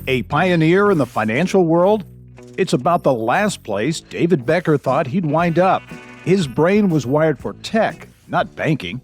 A pioneer in the financial world? It's about the last place David Becker thought he'd wind up. His brain was wired for tech, not banking.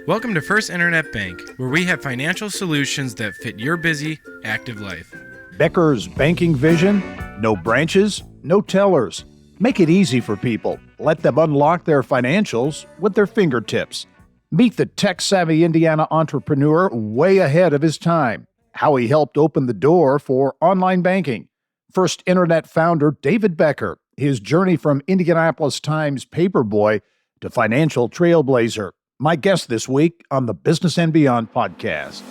Welcome to First Internet Bank, where we have financial solutions that fit your busy, active life. Becker's banking vision? No branches, no tellers. Make it easy for people. Let them unlock their financials with their fingertips. Meet the tech-savvy Indiana entrepreneur way ahead of his time. How he helped open the door for online banking. First Internet founder David Becker. His journey from Indianapolis Times paperboy to financial trailblazer. My guest this week on the Business and Beyond podcast.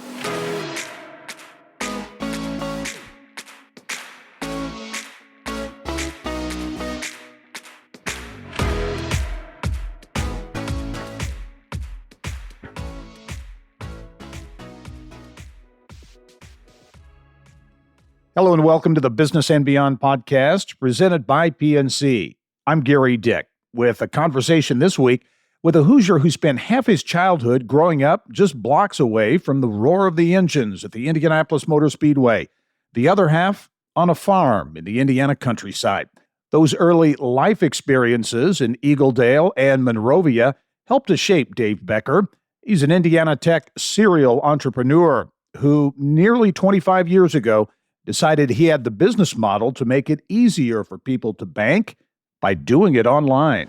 Hello and welcome to the Business and Beyond podcast presented by PNC. I'm Gary Dick with a conversation this week with a Hoosier who spent half his childhood growing up just blocks away from the roar of the engines at the Indianapolis Motor Speedway, the other half on a farm in the Indiana countryside. Those early life experiences in Eagledale and Monrovia helped to shape Dave Becker. He's an Indiana Tech serial entrepreneur who nearly 25 years ago decided he had the business model to make it easier for people to bank by doing it online.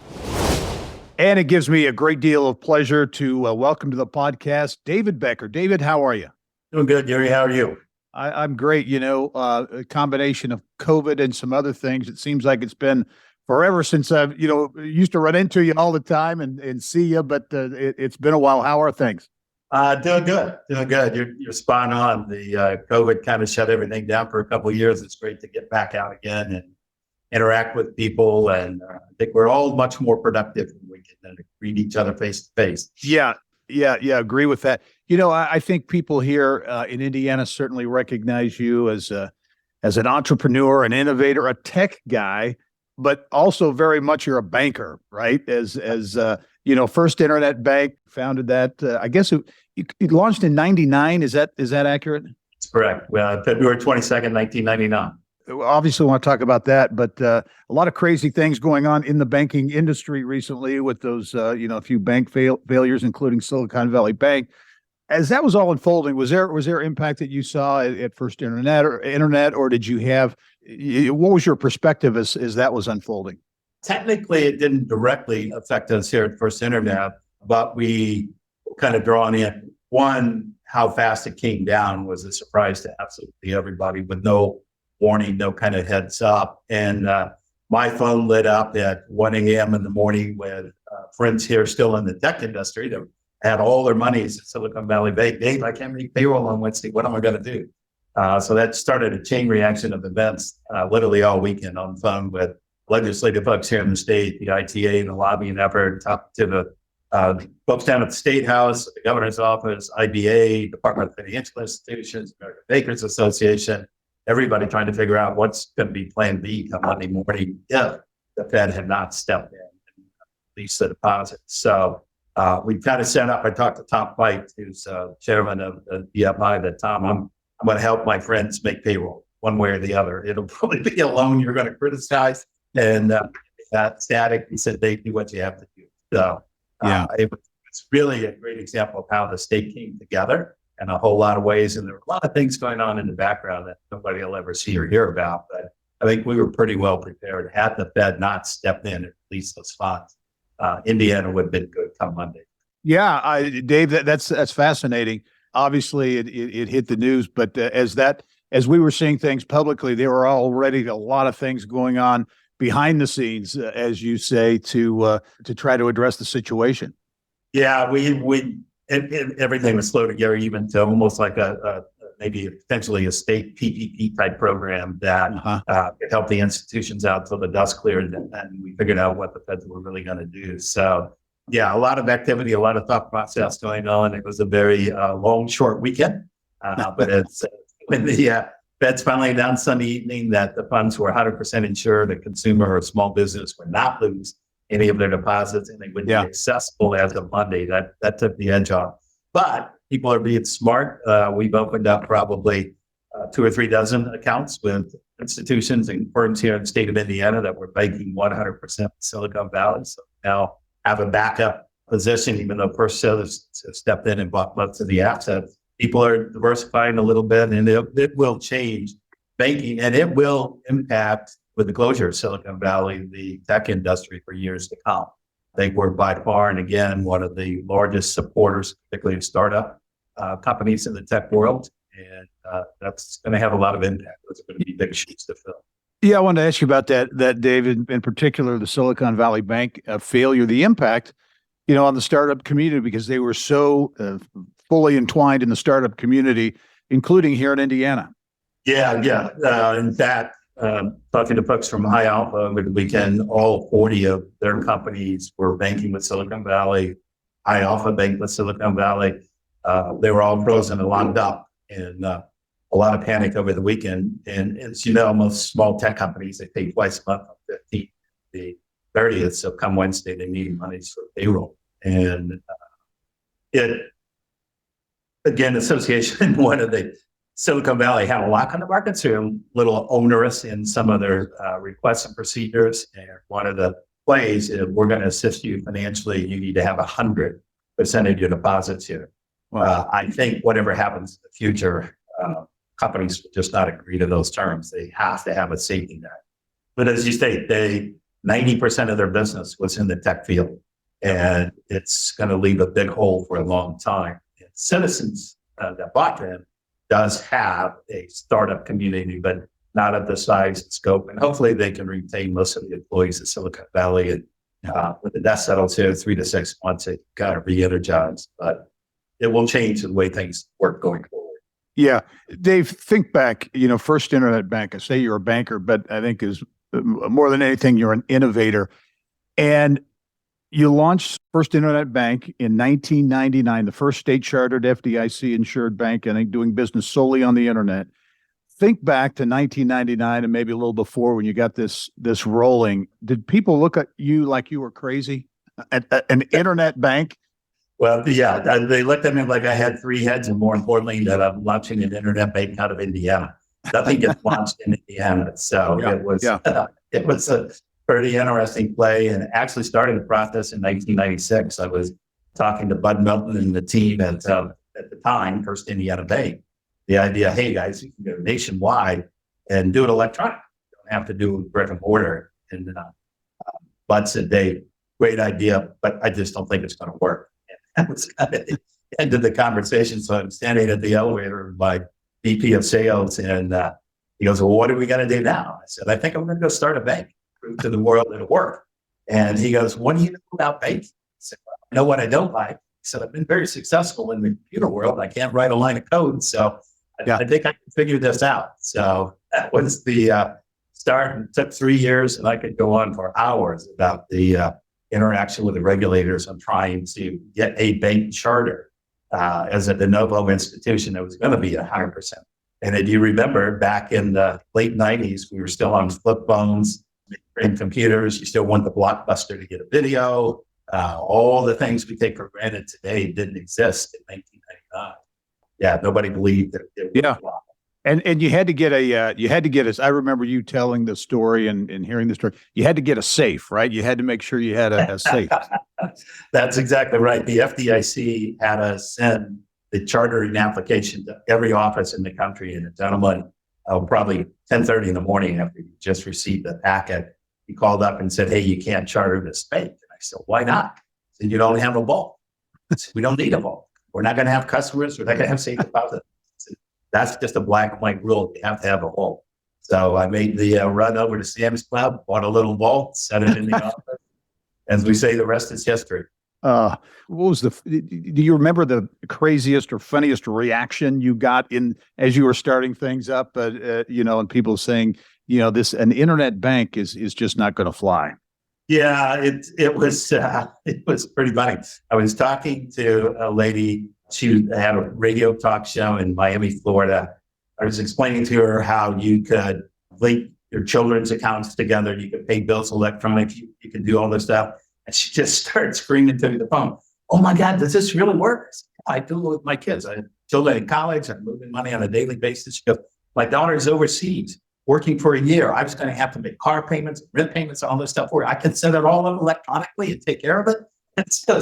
And it gives me a great deal of pleasure to welcome to the podcast, David Becker. David, how are you? Doing good, Gary. How are you? I'm great. You know, a combination of COVID and some other things. It seems like it's been forever since I've, used to run into you all the time and see you, but it's been a while. How are things? Doing good. You're spot on. The COVID kind of shut everything down for a couple of years. It's great to get back out again and interact with people. And I think we're all much more productive when we can greet each other face to face. Yeah. Agree with that. You know, I think people here in Indiana certainly recognize you as an entrepreneur, an innovator, a tech guy, but also very much you're a banker, right? As First Internet Bank founded that. I guess it launched in '99. Is that accurate? That's correct. February 22nd, 1999. Obviously, we want to talk about that, but a lot of crazy things going on in the banking industry recently with those, a few bank failures, including Silicon Valley Bank. As that was all unfolding, was there impact that you saw at First Internet, or did you have? What was your perspective as that was unfolding? Technically, it didn't directly affect us here at First Internet, but we kind of drawn in. One, how fast it came down was a surprise to absolutely everybody with no warning, no kind of heads up. And my phone lit up at 1 a.m. in the morning with friends here still in the tech industry that had all their monies at Silicon Valley Bank. Dave, I can't make payroll on Wednesday. What am I going to do? So that started a chain reaction of events literally all weekend on the phone with legislative folks here in the state, the ITA, the lobbying effort, talk to the folks down at the State House, the governor's office, IBA, Department of Financial Institutions, American Bankers Association, everybody trying to figure out what's going to be plan B come Monday morning if the Fed had not stepped in and released the deposits. So we kind of set up, I talked to Tom White, who's chairman of the DFI, that Tom, I'm going to help my friends make payroll one way or the other. It'll probably be a loan you're going to criticize. And that static, he said, they do what you have to do. So it's really a great example of how the state came together in a whole lot of ways. And there were a lot of things going on in the background that nobody will ever see or hear about. But I think we were pretty well prepared. Had the Fed not stepped in and released those funds, Indiana would have been good come Monday. Yeah, Dave, that's fascinating. Obviously, it hit the news, but as we were seeing things publicly, there were already a lot of things going on behind the scenes, as you say, to try to address the situation. Yeah, everything was slow to Gary, even to almost like maybe potentially a state PPP type program that could help the institutions out till the dust cleared, and we figured out what the feds were really going to do. So, yeah, a lot of activity, a lot of thought process going on. It was a very long, short weekend, but it's when the Feds finally announced Sunday evening that the funds were 100% insured, a consumer or a small business would not lose any of their deposits, and they would be accessible as of Monday. That took the edge off. But people are being smart. We've opened up probably 2 or 3 dozen accounts with institutions and firms here in the state of Indiana that were banking 100% Silicon Valley. So now have a backup position, even though First Sellers stepped in and bought most of the assets. People are diversifying a little bit, and it will change banking, and it will impact, with the closure of Silicon Valley, the tech industry for years to come. I think we're by far, and again, one of the largest supporters, particularly of startup companies in the tech world. And that's going to have a lot of impact. Those are going to be big shoes to fill. Yeah, I wanted to ask you about that, David, in particular, the Silicon Valley Bank failure, the impact, on the startup community, because they were so fully entwined in the startup community, including here in Indiana. Yeah. In fact, talking to folks from High Alpha over the weekend, all 40 of their companies were banking with Silicon Valley. High Alpha banked with Silicon Valley. They were all frozen and locked up. And a lot of panic over the weekend. And as you know, most small tech companies, they pay twice a month on 15th, the 30th. So come Wednesday, they need money for payroll. And association, one of the Silicon Valley had a lock on the market, so a little onerous in some of their requests and procedures. And one of the plays is, we're going to assist you financially. You need to have 100% of your deposits here. I think whatever happens in the future, companies will just not agree to those terms. They have to have a safety net. But as you state, 90% of their business was in the tech field, and it's going to leave a big hole for a long time. And Citizens that bought them does have a startup community, but not of the size and scope. And hopefully they can retain most of the employees at Silicon Valley. And when the dust settles here, 3 to 6 months, it got to re-energize. But it will change the way things work going forward. Yeah. Dave, think back, First Internet Bank. I say you're a banker, but I think is more than anything, you're an innovator. And you launched First Internet Bank in 1999, the first state-chartered FDIC-insured bank, I think, doing business solely on the internet. Think back to 1999 and maybe a little before, when you got this rolling. Did people look at you like you were crazy? An internet bank? Well, yeah, they looked at me like I had 3 heads, and more importantly, that I'm launching an internet bank out of Indiana. Nothing gets launched in Indiana. So it was a pretty interesting play, and actually started the process in 1996. I was talking to Bud Milton and the team at the time, First Indiana Bank. The idea, hey guys, you can go nationwide and do it electronic. You don't have to do brick and mortar. And Bud said, Dave, great idea, but I just don't think it's going to work. And that was kind of the end of the conversation. So I'm standing at the elevator with my VP of sales, and he goes, well, what are we going to do now? I said, I think I'm going to go start a bank, prove to the world it'll work. And he goes, what do you know about banking? I said, well, I know what I don't like. He said, I've been very successful in the computer world. I can't write a line of code. So I think I can figure this out. So that was the start. It took 3 years, and I could go on for hours about the interaction with the regulators on trying to get a bank charter as a de novo institution that was going to be 100%. And if you remember, back in the late 90s, we were still on flip phones and computers. You still want the Blockbuster to get a video. All the things we take for granted today didn't exist in 1999. Yeah, nobody believed that it was flop. And you had to get I remember you telling the story and hearing the story. You had to get a safe, right? You had to make sure you had a safe. That's exactly right. The FDIC had us send the chartering application to every office in the country. And a gentleman, probably 10:30 in the morning after he just received the packet, he called up and said, hey, you can't charter this bank. And I said, why not? He said, you don't have a vault. We don't need a vault. We're not going to have customers. We're not going to have safe deposits. That's just a black and white rule. You have to have a vault. So I made the run over to Sam's Club, bought a little vault, set it in the office. As we say, the rest is history. What was do you remember the craziest or funniest reaction you got as you were starting things up? And people saying, an internet bank is just not going to fly. Yeah, it was pretty funny. I was talking to a lady. She had a radio talk show in Miami, Florida. I was explaining to her how you could link your children's accounts together. You could pay bills electronically. You can do all this stuff. And she just started screaming to the phone, oh my God, does this really work? I do it with my kids. I have children in college. I'm moving money on a daily basis. She goes, My daughter's overseas working for a year. I was going to have to make car payments, rent payments, all this stuff for her. I can send it all up electronically and take care of it. And so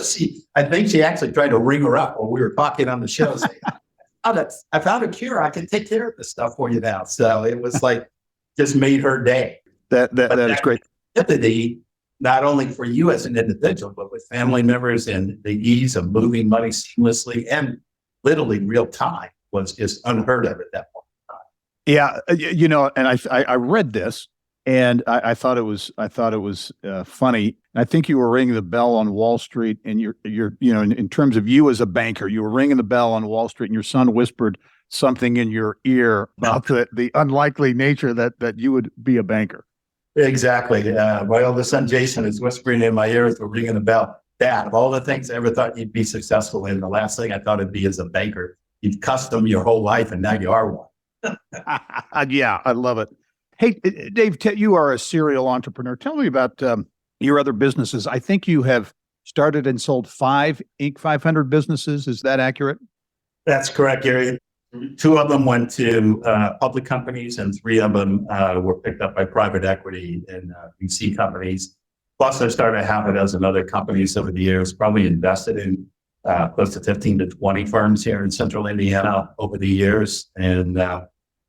I think she actually tried to ring her up while we were talking on the show, saying, I found a cure. I can take care of this stuff for you now. So it was like, just made her day. That is great. Empathy, not only for you as an individual, but with family members, and the ease of moving money seamlessly and literally real time was just unheard of at that point. Yeah, and I read this, and I thought it was funny. I think you were ringing the bell on Wall Street, and you're in terms of you as a banker, you were ringing the bell on Wall Street, and your son whispered something in your ear about the unlikely nature that you would be a banker. Exactly. My oldest son Jason is whispering in my ear as we're ringing the bell. Dad, of all the things I ever thought you'd be successful in, the last thing I thought it'd be as a banker. You've custom your whole life, and now you are one. Yeah, I love it. Hey, Dave, you are a serial entrepreneur. Tell me about your other businesses. I think you have started and sold 5 Inc. 500 businesses. Is that accurate? That's correct, Gary. 2 of them went to public companies, and 3 of them were picked up by private equity and VC companies. Plus, I started a half a dozen other companies over the years, probably invested in close to 15 to 20 firms here in central Indiana over the years. And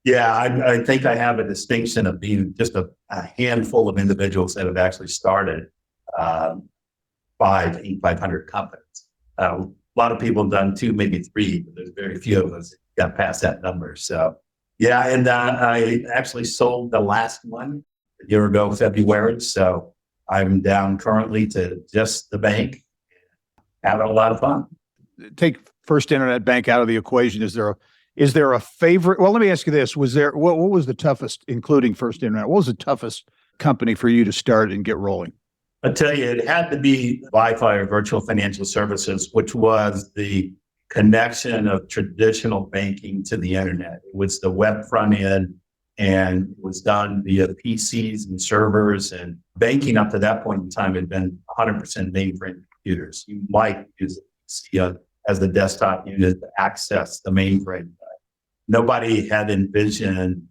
I think I have a distinction of being just a handful of individuals that have actually started 5 500 companies. A lot of people have done 2, maybe 3, but there's very few of us that got past that number. So, and I actually sold the last one a year ago, February. So I'm down currently to just the bank, having a lot of fun. Take First Internet Bank out of the equation. Is there a favorite? Well, let me ask you this: what was the toughest, including First Internet? What was the toughest company for you to start and get rolling? I tell you, it had to be Wi-Fi, or virtual financial services, which was the connection of traditional banking to the internet. It was the web front end, and it was done via PCs and servers. And banking up to that point in time had been 100% mainframe computers. You might use it as the desktop unit to access the mainframe. Nobody had envisioned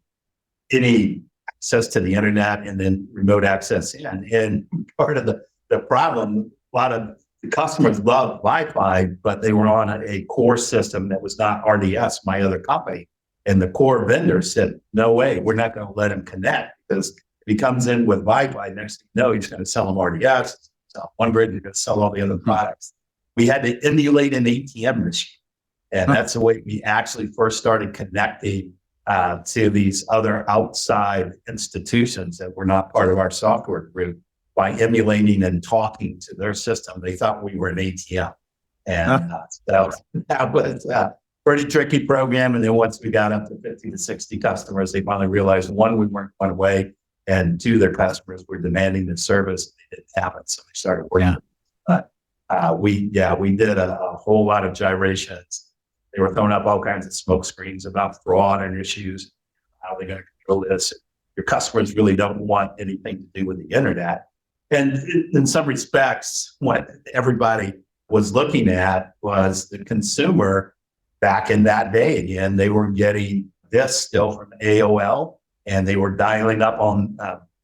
any access to the internet and then remote access in. And part of the problem, a lot of the customers loved Wi-Fi, but they were on a core system that was not RDS, my other company. And the core vendor said, no way, we're not going to let him connect, because if he comes in with Wi-Fi, next thing you know, he's going to sell them RDS, sell OneGrid, he's going to sell all the other products. We had to emulate an ATM machine. And that's the way we actually first started connecting to these other outside institutions that were not part of our software group, by emulating and talking to their system. They thought we were an ATM. And so that was a pretty tricky program. And then once we got up to 50 to 60 customers, they finally realized, 1, we weren't going away, and 2, their customers were demanding the service. It didn't happen. So they started working. But we did a whole lot of gyrations. They were throwing up all kinds of smoke screens about fraud and issues. How are they going to control this? Your customers really don't want anything to do with the internet. And in some respects, what everybody was looking at was the consumer back in that day. Again, they were getting this still from AOL, and they were dialing up on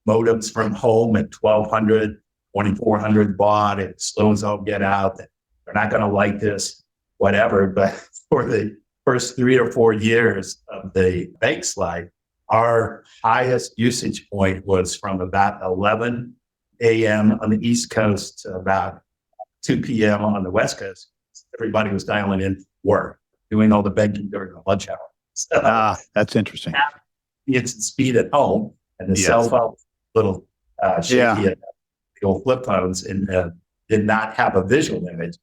modems from home at 1200, 2400 baud. It slow as all get out. They're not going to like this, whatever. But for the first 3 or 4 years of the bank's life, our highest usage point was from about 11 a.m. on the East Coast to about 2 p.m. on the West Coast. Everybody was dialing in work, doing all the banking during the lunch hour. So, that's interesting. It's speed at home, and the cell phone, little shaky, the old flip phones, and did not have a visual image.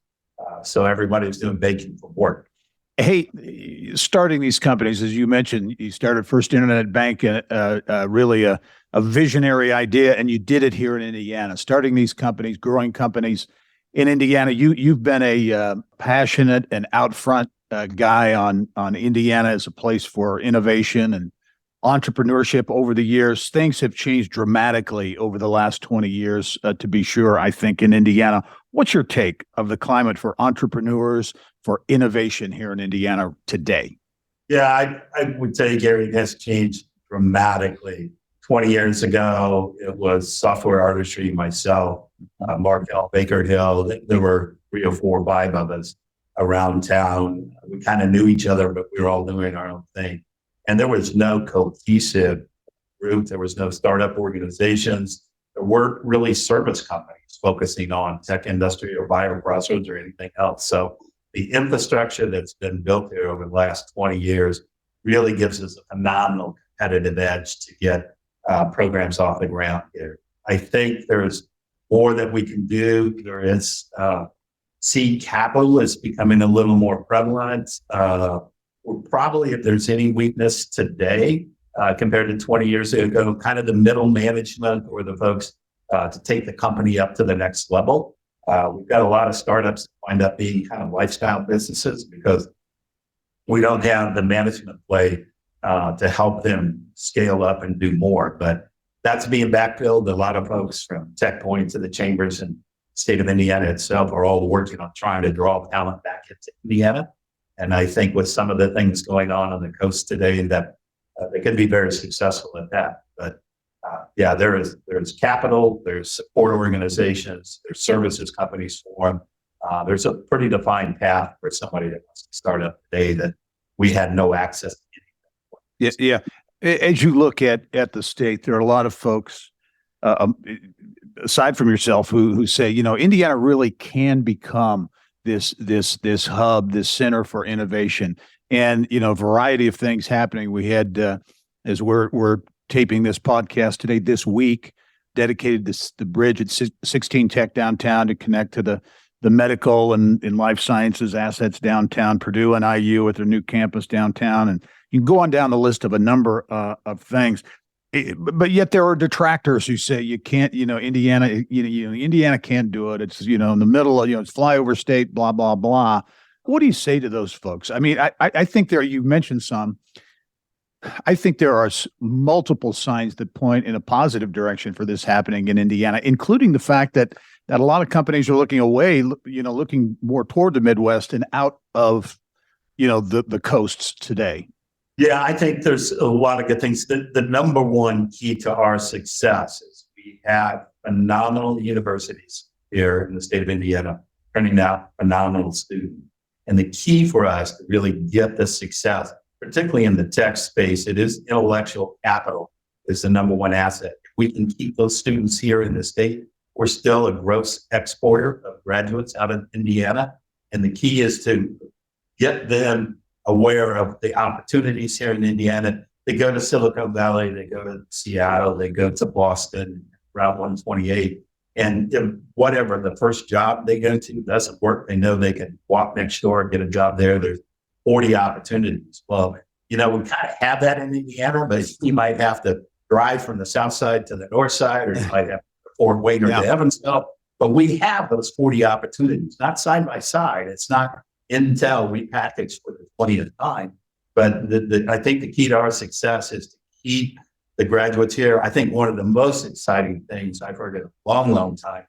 So everybody was doing banking for work. Hey, starting these companies, as you mentioned, you started First Internet Bank, really a visionary idea, and you did it here in Indiana. Starting these companies, growing companies in Indiana, you've been a passionate and out front guy on Indiana as a place for innovation and entrepreneurship over the years. Things have changed dramatically over the last 20 years, to be sure, I think, in Indiana. What's your take of the climate for entrepreneurs, for innovation here in Indiana today? Yeah, I would say, Gary, it has changed dramatically. 20 years ago, it was software artistry, myself, Mark L. Becker Hill. There were 3 or 4, 5 of us around town. We kind of knew each other, but we were all doing our own thing. And there was no cohesive group. There was no startup organizations. There weren't really service companies focusing on tech industry or bioprocessors or anything else. So the infrastructure that's been built here over the last 20 years really gives us a phenomenal competitive edge to get programs off the ground here. I think there's more that we can do. There is seed capital is becoming a little more prevalent. We're probably, if there's any weakness today compared to 20 years ago, kind of the middle management or the folks to take the company up to the next level. We've got a lot of startups that wind up being kind of lifestyle businesses because we don't have the management play to help them scale up and do more. But that's being backfilled. A lot of folks from Tech Point to the chambers and state of Indiana itself are all working on trying to draw talent back into Indiana. And I think with some of the things going on the coast today, that they can be very successful at that. But yeah, there's capital, there's support organizations, there's services companies form. There's a pretty defined path for somebody that wants to start up today that we had no access to. Yeah. As you look at the state, there are a lot of folks, aside from yourself, who say, Indiana really can become this hub, this center for innovation, and a variety of things happening. We had, as we're taping this podcast today, this week, dedicated the bridge at 16 Tech downtown to connect to the medical and life sciences assets downtown, Purdue and IU with their new campus downtown, and you can go on down the list of a number of things. But yet there are detractors who say you can't, Indiana, Indiana can't do it. It's, in the middle of, it's flyover state, blah, blah, blah. What do you say to those folks? I mean, I think you mentioned some. I think there are multiple signs that point in a positive direction for this happening in Indiana, including the fact that a lot of companies are looking away, looking more toward the Midwest and out of, the coasts today. Yeah, I think there's a lot of good things. The number one key to our success is we have phenomenal universities here in the state of Indiana, turning out phenomenal students. And the key for us to really get this success, particularly in the tech space, it is intellectual capital is the number one asset. If we can keep those students here in the state, we're still a gross exporter of graduates out of Indiana. And the key is to get them aware of the opportunities here in Indiana. They go to Silicon Valley, they go to Seattle, they go to Boston, Route 128. And if whatever the first job they go to doesn't work, they know they can walk next door and get a job there. There's 40 opportunities. Well, we kind of have that in Indiana, but you might have to drive from the south side to the north side, or you might have to Fort Wayne or to Evansville. But we have those 40 opportunities, not side by side. It's not Intel repackaged for the 20th time. But I think the key to our success is to keep the graduates here. I think one of the most exciting things I've heard in a long, long time,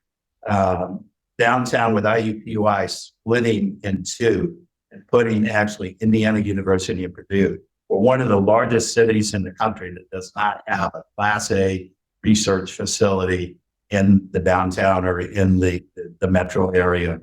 downtown with IUPUI splitting in two and putting actually Indiana University and Purdue. We're one of the largest cities in the country that does not have a Class A research facility in the downtown or in the metro area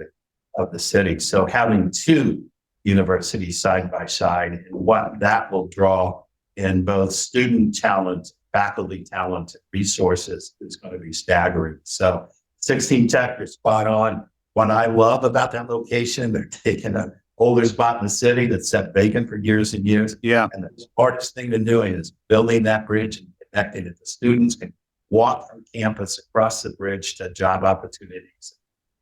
of the city. So having two universities side by side and what that will draw in both student talent, faculty talent, resources is going to be staggering. So 16 Tech is spot on. What I love about that location, they're taking an older spot in the city that's sat vacant for years and years. Yeah. And the hardest thing to do is building that bridge and connecting it. The students can walk from campus across the bridge to job opportunities,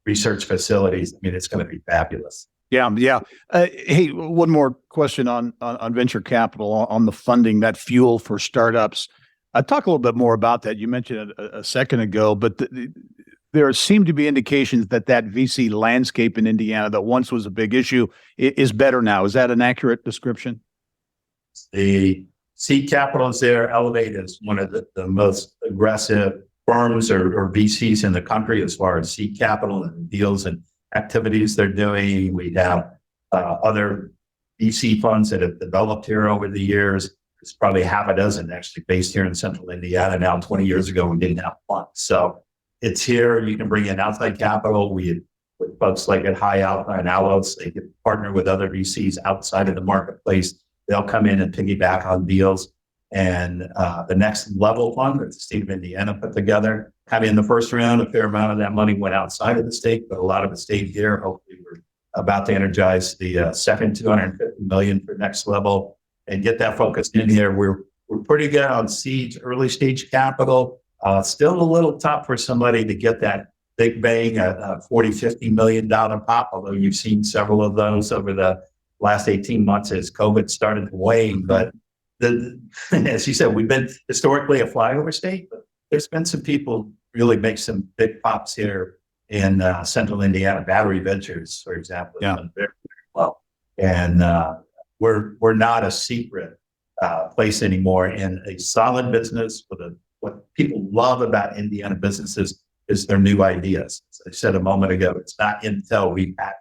research facilities. I mean, it's going to be fabulous. Yeah. Hey, one more question on venture capital, on the funding, that fuel for startups. Talk a little bit more about that. You mentioned it a second ago, but there seem to be indications that VC landscape in Indiana that once was a big issue is better now. Is that an accurate description? The seed capital is there. Elevate is one of the most aggressive firms or VCs in the country as far as seed capital and deals and activities they're doing. We have other VC funds that have developed here over the years. There's probably half a dozen actually based here in central Indiana now. 20 years ago, we didn't have funds. So it's here. You can bring in outside capital. With folks like at High Alpha and Alos, they can partner with other VCs outside of the marketplace. They'll come in and piggyback on deals. And the next level fund that the state of Indiana put together, kind of in the first round, a fair amount of that money went outside of the state, but a lot of it stayed here. Hopefully, we're about to energize the second $250 million for next level and get that focused in here. We're pretty good on seeds, early stage capital. Still a little tough for somebody to get that big bang, a $40-50 million pop, although you've seen several of those over the last 18 months as COVID started to wane. But as you said, we've been historically a flyover state, but there's been some people really make some big pops here in central Indiana. Battery Ventures, for example, has done very, very well. And we're not a secret place anymore in a solid business. What people love about Indiana businesses is their new ideas. As I said a moment ago, it's not Intel repackaged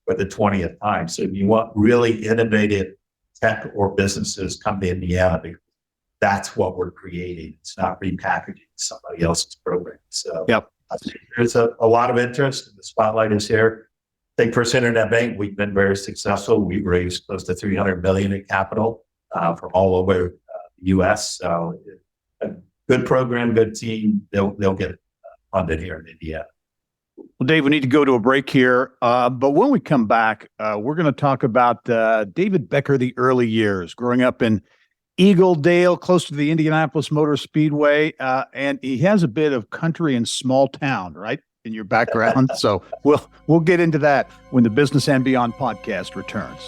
for the 20th time. So if you want really innovative tech or businesses, come to Indiana, because that's what we're creating. It's not repackaging somebody else's program. So there's a lot of interest. The spotlight is here. I think First Internet Bank, we've been very successful. We've raised close to $300 million in capital from all over the U.S. So a good program, good team. They'll get funded here in Indiana. Well, Dave, we need to go to a break here. But when we come back, we're going to talk about David Becker, the early years, growing up in Eagle Dale, close to the Indianapolis Motor Speedway. And he has a bit of country and small town, right, in your background. So we'll get into that when the Business and Beyond podcast returns.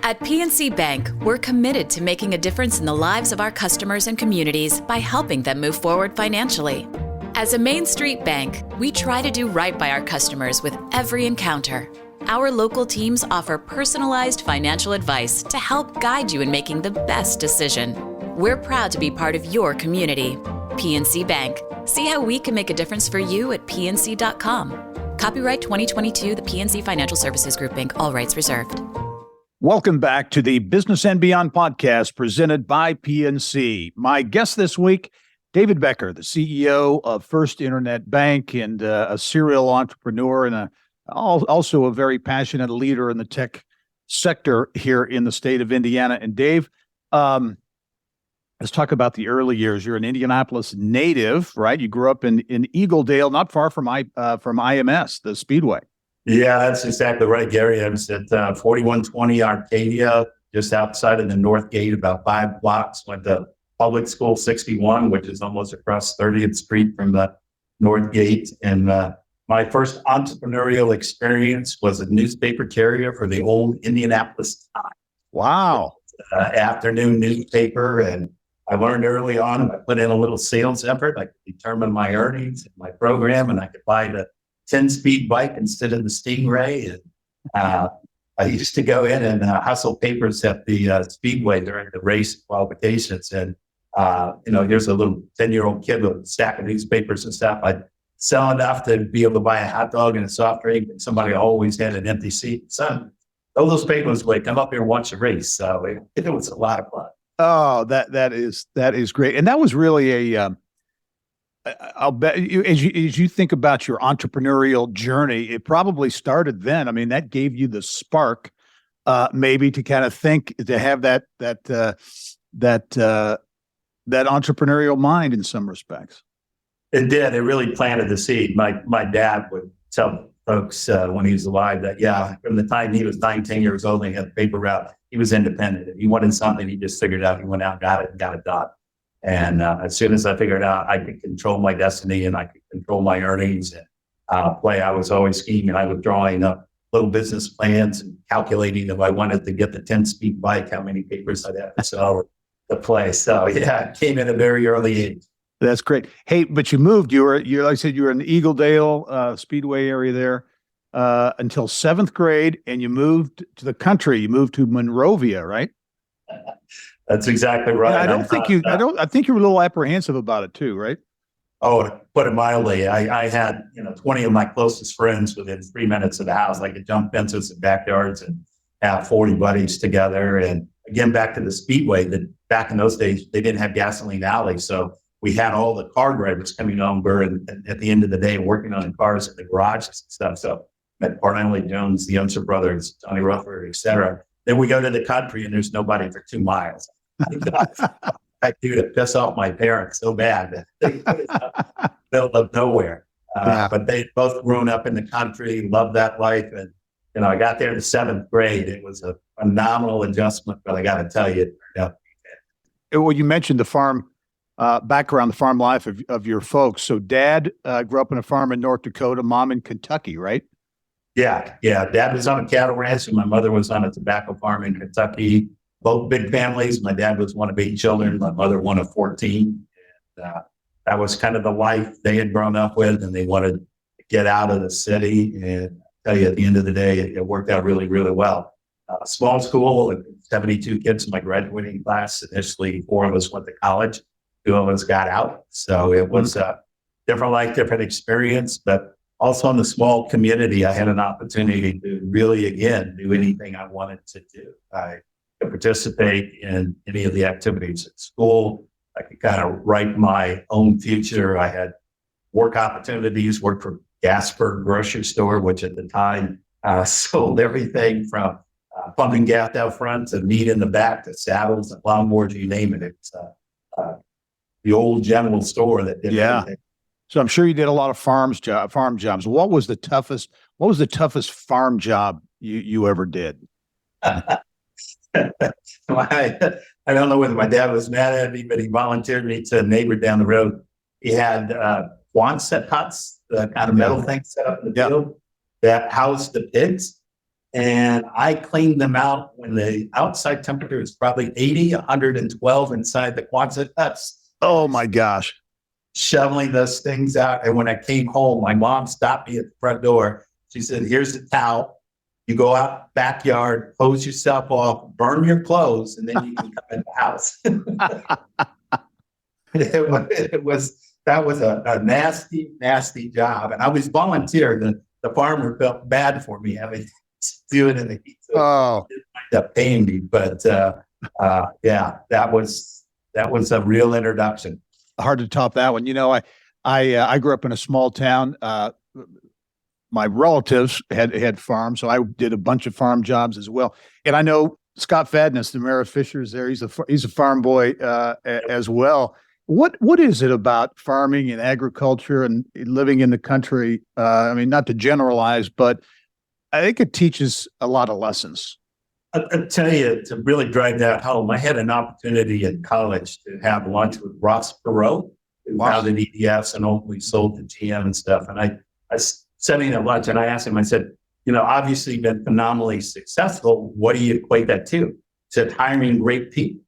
At PNC Bank, we're committed to making a difference in the lives of our customers and communities by helping them move forward financially. As a Main Street bank, we try to do right by our customers with every encounter. Our local teams offer personalized financial advice to help guide you in making the best decision. We're proud to be part of your community. PNC Bank. See how we can make a difference for you at pnc.com. Copyright 2022, the PNC Financial Services Group, Inc., all rights reserved. Welcome back to the Business and Beyond podcast presented by PNC. My guest this week, David Becker, the CEO of First Internet Bank and a serial entrepreneur and also a very passionate leader in the tech sector here in the state of Indiana. And Dave, let's talk about the early years. You're an Indianapolis native, right? You grew up in Eagle Dale, not far from IMS, the Speedway. Yeah, that's exactly right, Gary. I was at 4120 Arcadia, just outside of the North Gate, about 5 blocks. Went to public school 61, which is almost across 30th Street from the North Gate. And my first entrepreneurial experience was a newspaper carrier for the old Indianapolis Times. Wow. Afternoon newspaper. And I learned early on, I put in a little sales effort. I could determine my earnings and my program, and I could buy the 10-speed bike instead of the Stingray. And I used to go in and hustle papers at the Speedway during the race qualifications. And, here's a little 10-year-old kid with a stack of newspapers and stuff. I'd sell enough to be able to buy a hot dog and a soft drink, and somebody always had an empty seat. So all those papers would come up here and watch a race. So it was a lot of fun. Oh, that is great. And that was really I'll bet you, as you think about your entrepreneurial journey, it probably started then. I mean, that gave you the spark, maybe to kind of think, to have that entrepreneurial mind in some respects. It did. It really planted the seed. My dad would tell folks when he was alive that, from the time he was 10 years old, and he had a paper route, he was independent. If he wanted something, he just figured out, he went out, got it done. And as soon as I figured out I could control my destiny and I could control my earnings and I was always scheming. I was drawing up little business plans and calculating if I wanted to get the 10-speed bike, how many papers I'd have to sell to play. So it came at a very early age. That's great. Hey, but you moved. You're like I said, you were in the Eagle Dale Speedway area there. until seventh grade, and you moved to the country. You moved to Monrovia, right? That's exactly right. And I think you were a little apprehensive about it too, right? Oh, to put it mildly, I had 20 of my closest friends within 3 minutes of the house. I could jump fences and backyards and have 40 buddies together. And again, back to the speedway, that back in those days they didn't have gasoline alleys, so we had all the car drivers coming over, and at the end of the day, working on the cars in the garages and stuff. So met Barnelli Jones, the Youngster brothers, Johnny Rutherford, et cetera. Then we go to the country, and there's nobody for 2 miles. I do to piss off my parents so bad. Middle of nowhere. But they both grown up in the country, loved that life. And, I got there in the seventh grade. It was a phenomenal adjustment, but I got to tell you, it turned out. Well, you mentioned the farm background, the farm life of your folks. So dad grew up on a farm in North Dakota, mom in Kentucky, right? Yeah. Dad was on a cattle ranch, and my mother was on a tobacco farm in Kentucky. Both big families. My dad was one of 8 children. My mother one of 14. And, that was kind of the life they had grown up with, and they wanted to get out of the city. And I tell you, at the end of the day, it worked out really, really well. Small school, 72 kids in my graduating class. Initially, 4 of us went to college. 2 of us got out. So it was a different life, different experience, but also in the small community, I had an opportunity to really, again, do anything I wanted to do. I could participate in any of the activities at school. I could kind of write my own future. I had work opportunities, worked for Gasper grocery store, which at the time sold everything from pumping gas out front to meat in the back to saddles and lawnmowers, you name it. It's the old general store that did everything. So I'm sure you did a lot of farm jobs. What was the toughest farm job you ever did? I don't know whether my dad was mad at me, but he volunteered me to a neighbor down the road. He had Quonset huts, the kind of metal thing set up in the field that housed the pigs. And I cleaned them out when the outside temperature was probably 80, 112 inside the Quonset huts. Oh my gosh. Shoveling those things out. And when I came home, my mom stopped me at the front door. She said, "Here's the towel. You go out backyard, hose yourself off, burn your clothes, and then you can come in the house." That was a nasty, nasty job. And I was volunteering. The farmer felt bad for me having to do it in the heat. So it ended up paying me. But that was a real introduction. Hard to top that one. I grew up in a small town. My relatives had farms, so I did a bunch of farm jobs as well. And I know Scott Fadness, the mayor of Fisher, is there. He's a farm boy as well. What is it about farming and agriculture and living in the country? I mean, not to generalize, but I think it teaches a lot of lessons. I'll tell you, to really drive that home, I had an opportunity in college to have lunch with Ross Perot, who founded EDS and ultimately sold to GM and stuff. And I was sitting at lunch and I asked him, I said, obviously you've been phenomenally successful. What do you equate that to? He said, hiring great people.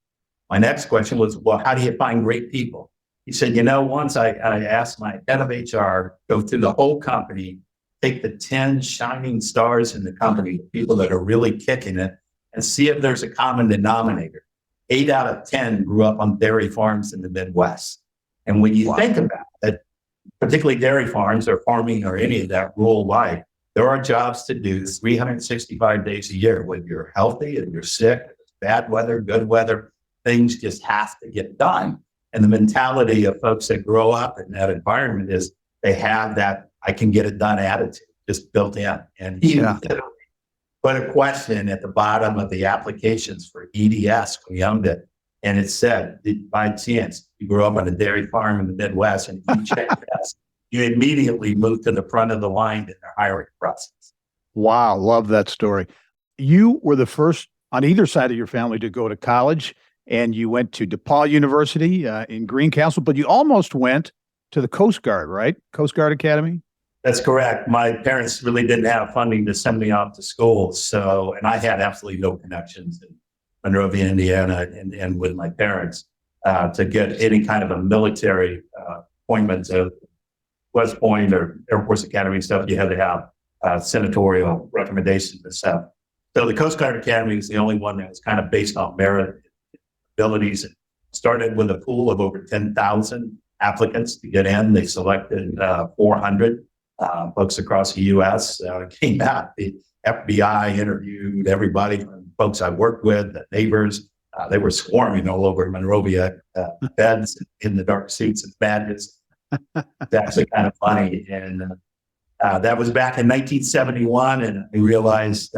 My next question was, well, how do you find great people? He said, once I asked my head of HR, go through the whole company, take the 10 shining stars in the company, people that are really kicking it, and see if there's a common denominator. 8 out of 10 grew up on dairy farms in the Midwest. And when you think about it, particularly dairy farms or farming or any of that rural life, there are jobs to do 365 days a year. When you're healthy and you're sick, bad weather, good weather, things just have to get done. And the mentality of folks that grow up in that environment is they have that I can get it done attitude just built in. And he put a question at the bottom of the applications for EDS when he owned it. And it said, by chance, you grew up on a dairy farm in the Midwest and you checked yes, you immediately moved to the front of the line in their hiring process. Wow. Love that story. You were the first on either side of your family to go to college, and you went to DePaul University in Greencastle, but you almost went to the Coast Guard, right? Coast Guard Academy? That's correct. My parents really didn't have funding to send me off to school. And I had absolutely no connections in Monrovia, Indiana, and with my parents to get any kind of a military appointment to West Point or Air Force Academy stuff. You had to have senatorial recommendation to set. So the Coast Guard Academy is the only one that was kind of based on merit abilities. It started with a pool of over 10,000 applicants to get in. They selected 400 folks across the U.S. Came out. The FBI interviewed everybody from folks I worked with, the neighbors. They were swarming all over Monrovia, beds in the dark suits and badges. It's actually kind of funny. And that was back in 1971. And I realized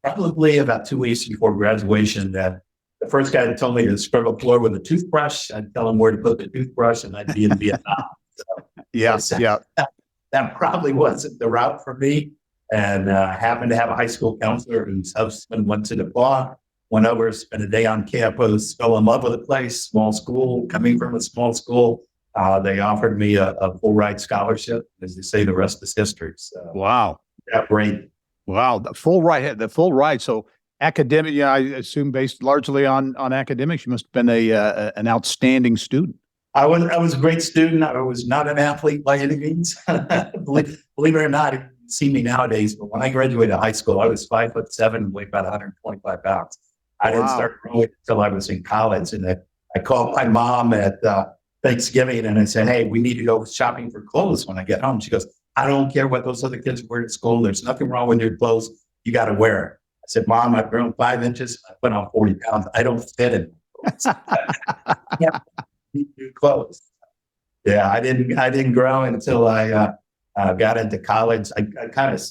probably about 2 weeks before graduation that the first guy that told me to scrub a floor with a toothbrush, I'd tell him where to put the toothbrush and I'd be in Vietnam. So, that probably wasn't the route for me. And happened to have a high school counselor whose husband went to the bar, went over, spent a day on campus, fell in love with the place, small school, coming from a small school. They offered me a full ride scholarship. As they say, the rest is history. So, wow. Yeah, great. Wow. The full ride. So academic, I assume based largely on academics, you must have been an outstanding student. I was a great student. I was not an athlete by any means. believe it or not, you see me nowadays, but when I graduated high school, I was 5'7" and weighed about 125 pounds. I didn't start growing until I was in college. And I called my mom at Thanksgiving and I said, hey, we need to go shopping for clothes when I get home. She goes, I don't care what those other kids wear at school. There's nothing wrong with your clothes. You got to wear it. I said, Mom, I've grown 5 inches. I put on 40 pounds. I don't fit in clothes. Yeah, need new clothes. Yeah, I didn't grow until I got into college. I kind of,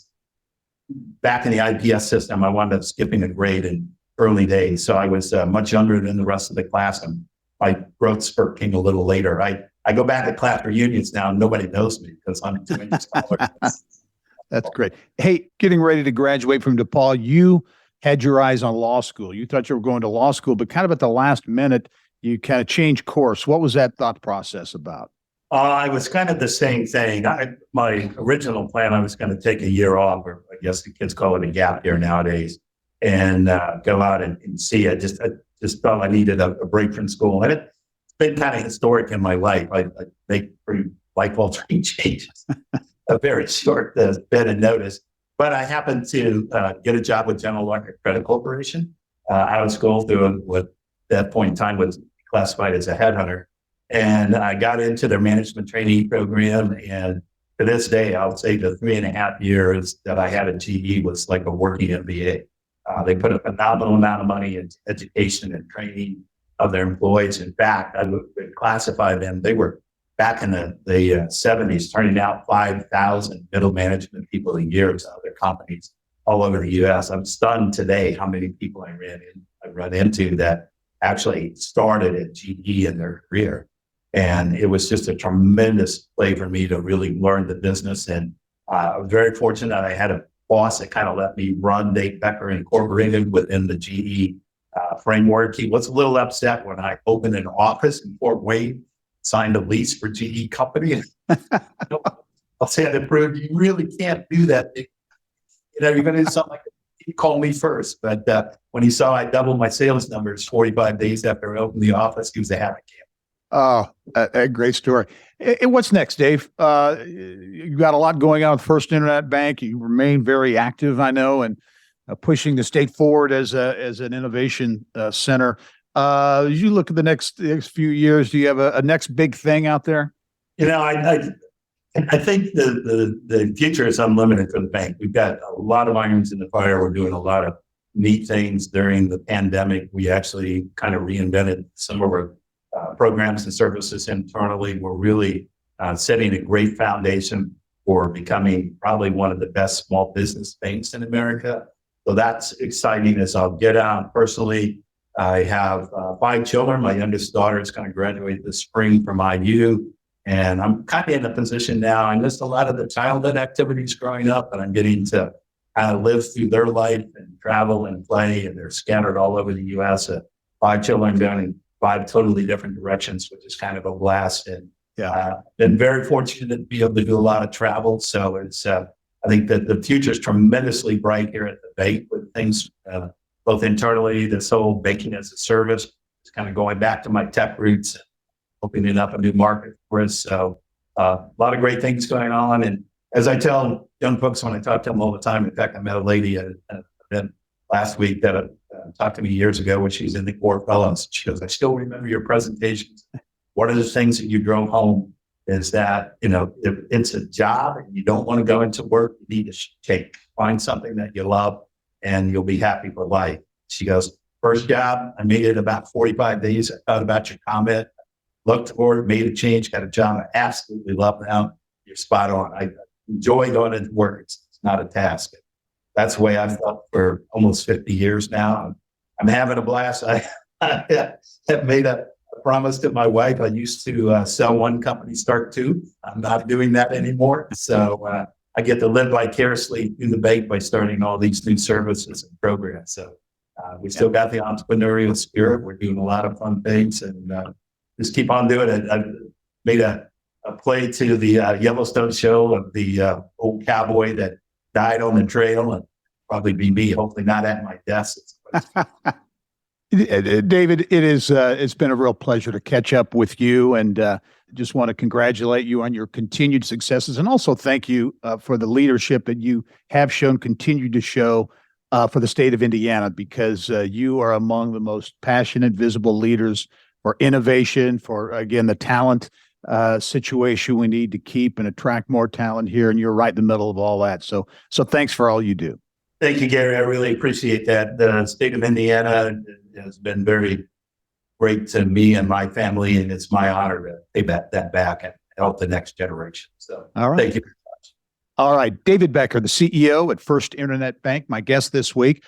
back in the IPS system, I wound up skipping a grade in early days. So I was much younger than the rest of the class. And my growth spurt came a little later. I go back to class reunions now and nobody knows me because I'm 2 inches taller. That's great. Hey, getting ready to graduate from DePaul, you had your eyes on law school. You thought you were going to law school, but kind of at the last minute, you kind of changed course. What was that thought process about? I was kind of the same thing. My original plan, I was going to take a year off, or I guess the kids call it a gap year nowadays, and go out and see it. I just felt I needed a break from school. And it's been kind of historic in my life. I make pretty life-altering changes. A very short bit of notice. But I happened to get a job with General Electric Credit Corporation out of school through what at that point in time was classified as a headhunter. And I got into their management training program. And to this day, I would say the 3.5 years that I had at GE was like a working MBA. They put a phenomenal amount of money into education and training of their employees. In fact, I would classify them. They were back in the 70s, turning out 5,000 middle management people a year out of their companies all over the U.S. I'm stunned today how many people I run into that actually started at GE in their career. And it was just a tremendous play for me to really learn the business. And I was very fortunate I had a boss that kind of let me run Becker Incorporated within the GE framework. He was a little upset when I opened an office in Fort Wayne, signed a lease for GE company. I'll say that proved you really can't do that. You're going to do something like that. He called me first. But when he saw I doubled my sales numbers 45 days after I opened the office, he was a happy camper. Oh, a great story. And what's next, Dave? You've got a lot going on with First Internet Bank. You remain very active, I know, and pushing the state forward as an innovation center. As you look at the next few years, do you have a next big thing out there? I think the future is unlimited for the bank. We've got a lot of irons in the fire. We're doing a lot of neat things during the pandemic. We actually kind of reinvented some of our programs and services internally. We're really setting a great foundation for becoming probably one of the best small business banks in America. So that's exciting as I'll get out personally. I have 5 children. My youngest daughter is going to graduate this spring from IU. And I'm kind of in a position now. I missed a lot of the childhood activities growing up, and I'm getting to kind of live through their life and travel and play. And they're scattered all over the U.S. 5 children going in 5 totally different directions, which is kind of a blast. And been very fortunate to be able to do a lot of travel. So it's I think that the future is tremendously bright here at the bank with things both internally, this whole banking as a service. It's kind of going back to my tech roots, opening up a new market for us. So a lot of great things going on. And as I tell young folks when I talk to them all the time, in fact, I met a lady at an event last week that talked to me years ago when she's in the Core Fellows. She goes, I still remember your presentations. One of the things that you drove home is that, if it's a job and you don't want to go into work, you need to find something that you love and you'll be happy for life. She goes, first job, I made it about 45 days. I thought about your comment, looked for it, made a change, got a job I absolutely love now. You're spot on. I enjoy going into work. It's not a task. That's the way I've felt for almost 50 years now. I'm having a blast. I have made a promise to my wife. I used to sell one company, start two. I'm not doing that anymore. So I get to live vicariously through the bank by starting all these new services and programs. So we still got the entrepreneurial spirit. We're doing a lot of fun things and just keep on doing it. I made a play to the Yellowstone show of the old cowboy that died on the trail, and probably be me, hopefully not at my desk. David, it's been a real pleasure to catch up with you, and just want to congratulate you on your continued successes, and also thank you for the leadership that you have shown, continue to show for the state of Indiana, because you are among the most passionate, visible leaders for innovation, for, again, the talent situation we need to keep and attract more talent here, and you're right in the middle of all that. So thanks for all you do. Thank you, Gary. I really appreciate that. The state of Indiana has been very great to me and my family, and it's my honor to pay that back and help the next generation. So all right. Thank you very much. All right. David Becker, the CEO at First Internet Bank, my guest this week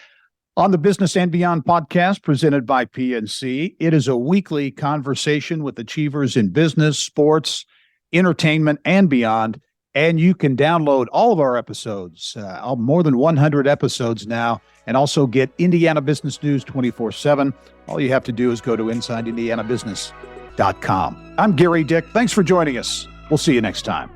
on the Business and Beyond podcast presented by PNC. It is a weekly conversation with achievers in business, sports, entertainment, and beyond. And you can download all of our episodes, more than 100 episodes now, and also get Indiana Business News 24/7. All you have to do is go to InsideIndianaBusiness.com. I'm Gary Dick. Thanks for joining us. We'll see you next time.